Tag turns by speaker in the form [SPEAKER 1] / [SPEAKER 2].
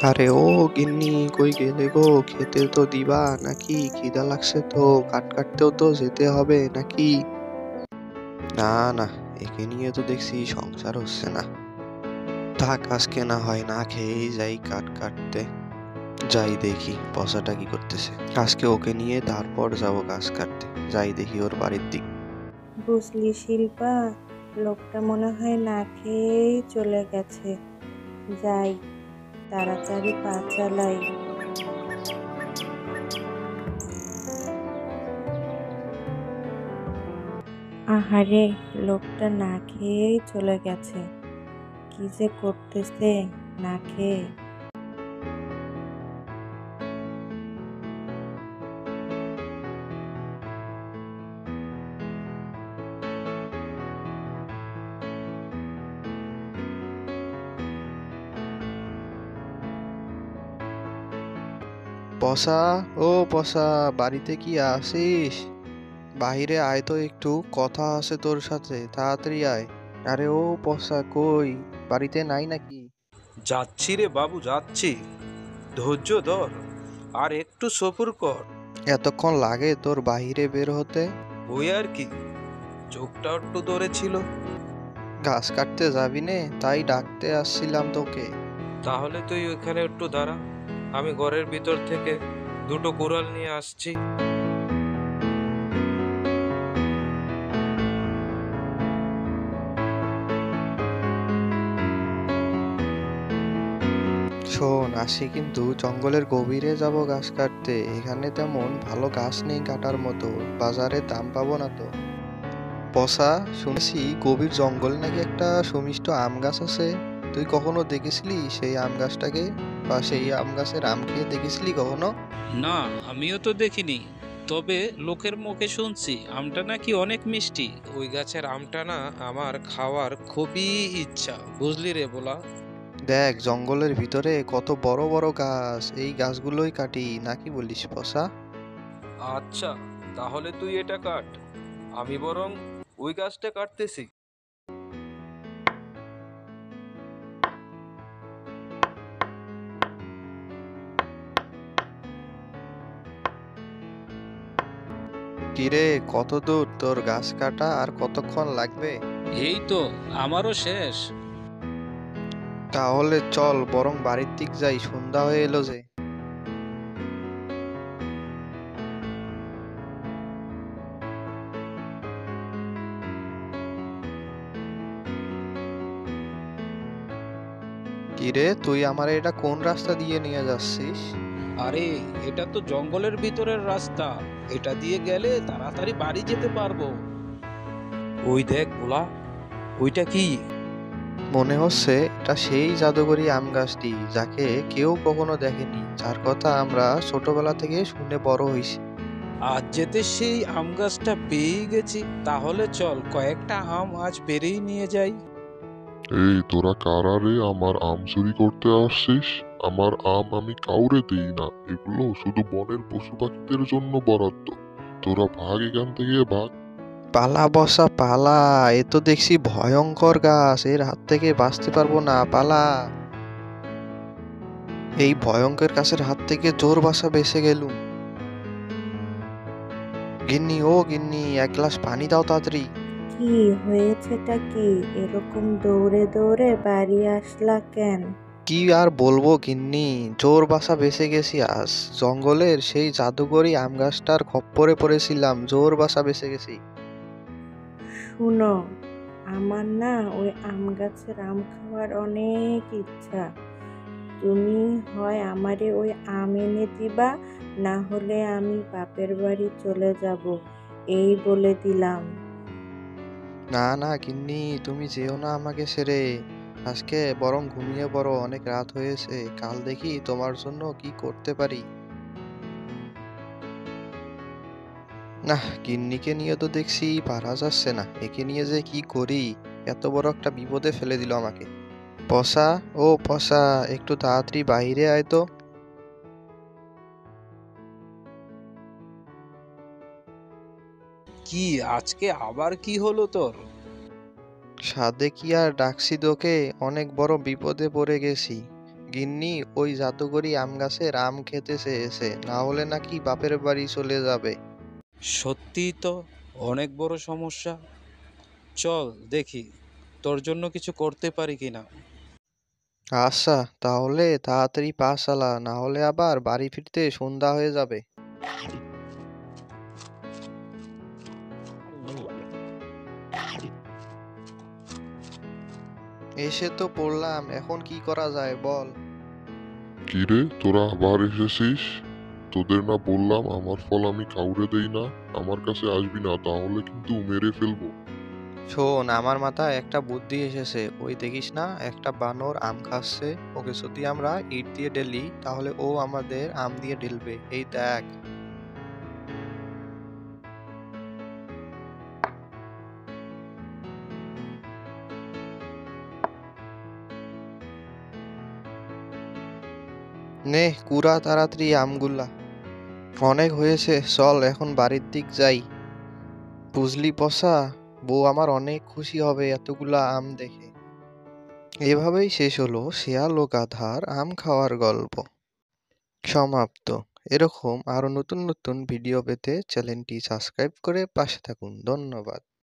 [SPEAKER 1] আরে ও গিন্নি, কই গেলে গো? খেতে তো দিবা নাকি? খিদা লাগছে তো, কাটতেও তো যেতে হবে নাকি? না না, একে নিয়ে তো দেখছি সংসার হচ্ছে না। থাক, আজকে না হয় না খেয়েই যাই কাটতে। যাই দেখি পচাটা কি করতেছে। আজকে ওকে নিয়ে তারপর যাব গাছ কাটতে। যাই দেখি ওর বাড়ির দিক।
[SPEAKER 2] বুঝলি শিল্পা, লোকটা মনে হয় না খেয়েই চলে গেছে। যাই, তাড়াতাড়ি পা চালাই। আহারে, লোকটা না খেয়েই চলে গেছে। কি যে করতেছে না খেয়ে।
[SPEAKER 1] পচা, ও পচা, বাড়িতে কি আসিস? বাহিরে আয় তো একটু, কথা আছে তোর সাথে, তাড়াতাড়ি আয়। আরে ও পচা, কই? বাড়িতে নাই নাকি?
[SPEAKER 3] যাচ্ছি রে বাবু, যাচ্ছি। ধৈর্য ধর, আর একটু সফর কর।
[SPEAKER 1] এতক্ষণ লাগে তোর বাহিরে বের হতে?
[SPEAKER 3] ওই আর কি, চোখটা একটু ধরে ছিল।
[SPEAKER 1] ঘাস কাটতে যাবি নে, তাই ডাকতে আসছিলাম তোকে।
[SPEAKER 3] তাহলে তুই ওইখানে একটু দাঁড়া, আমি ঘরের ভিতর থেকে দুটো কুড়াল নিয়ে আসছি।
[SPEAKER 1] শোন, আসি কিন্তু জঙ্গলের গভীরে যাব গাছ কাটতে। এখানে তেমন ভালো গাছ নেই কাটার মতো, বাজারে দাম পাবো না তো। পচা, শুনেছি গভীর জঙ্গলে নাকি একটা সুমিষ্ট আম গাছ আছে। তুই কখনো দেখেছিলি সেই আম গাছটাকে? বা সেই আম গাছের আম খেয়ে দেখেছিলি কখনো?
[SPEAKER 4] না, আমিও তো দেখিনি। তবে লোকের মুখে শুনছি আমটা নাকি অনেক মিষ্টি।
[SPEAKER 3] ওই গাছের আমটা না আমার খাওয়ার খুবই ইচ্ছা, বুঝলি রে বলা।
[SPEAKER 1] দেখ, জঙ্গলের ভিতরে কত বড় বড় গাছ, এই গাছগুলোই কাটি নাকি বলিস পচা?
[SPEAKER 3] আচ্ছা, তাহলে তুই এটা কাট, আমি বরং ওই গাছটা কাটতেছি।
[SPEAKER 1] কিরে, কত দূর তোর গাছ কাটা, আর কতক্ষণ লাগবে?
[SPEAKER 4] এই তো, আমারও শেষ।
[SPEAKER 1] তাহলে চল বরং বাড়ির দিক যাই, সন্ধ্যা হয়ে এলো যে। কিরে, তুই আমার এটা কোন রাস্তা দিয়ে নিয়ে যাচ্ছিস?
[SPEAKER 4] আরে, এটা তো জঙ্গলের ভিতরের রাস্তা। এটা দিয়ে গেলে তাড়াতাড়ি বাড়ি যেতে পারবো।
[SPEAKER 3] ওই দেখ বলা, ওইটা কি?
[SPEAKER 1] মনে হচ্ছে এটা সেই জাদুকরি আম গাছটি, যাকে কেউ কখনো দেখেনি, যার কথা আমরা ছোটবেলা থেকে শুনে বড় হয়েছি।
[SPEAKER 4] আজ যেতে সেই আম গাছটা পেয়েই গেছি, তাহলে চল কয়েকটা আম আজ পেরেই নিয়ে যাই।
[SPEAKER 5] এই তোরা কারা রে? আমার আম চুরি করতে আসছিস? আমার আম আমি কাউরে দেই না, এগুলো শুধু বনের পশু পাখিদের জন্য বরাদ্দ। তোরা ভাগ এখান থেকে, ভাগ।
[SPEAKER 1] পালা বসা পালা, এ তো দেখছি ভয়ঙ্কর গাছ, এর হাত থেকে বাঁচতে পারবো না, পালা। এই ভয়ঙ্কর গাছের হাত থেকে জোর বাসা বেঁচে গেলুম। গিন্নি, ও গিন্নি, এক গ্লাস পানি দাও তাড়াতাড়ি।
[SPEAKER 2] কি হয়েছেটা কি? এরকম দৌড়ে দৌড়ে বাড়ি আসলা কেন?
[SPEAKER 1] কি আর বলবো গিন্নি, জোর বাসা বেঁচে গেছি আজ। জঙ্গলের সেই জাদুকরি আম গাছটার খপ্পরে পড়েছিলাম, জোর বাসা বেঁচে গেছি।
[SPEAKER 2] শুনো, আমার না ওই আম গাছের আম খাওয়ার অনেক ইচ্ছা। তুমি হয় আমারে ওই আম এনে দিবা, না হলে আমি বাপের বাড়ি চলে যাব, এই বলে দিলাম।
[SPEAKER 1] না না গিন্নি, তুমি যেও না আমাকে ছেড়ে। আজকে বরং ঘুমিয়ে পড়ো, অনেক রাত হয়েছে, কাল দেখি তোমার জন্য কি করতে পারি। না, গিন্নিকে নিয়ে তো দেখছি পারা যাচ্ছে না, একে নিয়ে যে কি করি। এত বড় একটা বিপদে ফেলে দিল আমাকে। পসা, ও পসা, একটু তাড়াতাড়ি বাইরে আয় তো।
[SPEAKER 4] কি, আজকে আবার কি হলো তোর?
[SPEAKER 1] সাধে কি আর ডাকছি তোকে, অনেক বড় বিপদে পড়ে গেছি। গিন্নি ওই জাদুকরি আম গাছের আম খেতে চেয়েছে, না হলে নাকি বাপের বাড়ি চলে যাবে।
[SPEAKER 4] সত্যিই তো অনেক বড় সমস্যা। চল দেখি তোর জন্য কিছু করতে পারি কিনা।
[SPEAKER 1] আচ্ছা, তাহলে তাড়াতাড়ি পা চালা, না হলে আবার বাড়ি ফিরতে সন্ধ্যা হয়ে যাবে। এসে তো পড়লাম, এখন কি করা যায় বল।
[SPEAKER 5] কিরে, তোরা আবার এসেছিস? তোদের না বললাম আমার ফল আমি কাউরে দেই না, আমার কাছে আসবি না, তাহলে কিন্তু মেরে ফেলবো।
[SPEAKER 1] শোন, আমার মাথায় একটা বুদ্ধি এসেছে। ওই দেখিস না, একটা বানর আম খাচ্ছে, ওকে যদি আমরা ইট দিয়ে ঢেলি তাহলে ও আমাদের আম দিয়ে ঢেলবে। এই দেখ। নে কুড়া তাড়াতাড়ি আমগুলা। অনেক হয়েছে, চল এখন বাড়ির দিক যাই। বুঝলি পসা, বউ আমার অনেক খুশি হবে এতগুলা আম দেখে। এভাবেই শেষ হলো শেয়াল ও গাধার আম খাওয়ার গল্প। সমাপ্ত। এরকম আরো নতুন নতুন ভিডিও পেতে চ্যানেলটি সাবস্ক্রাইব করে পাশে থাকুন। ধন্যবাদ।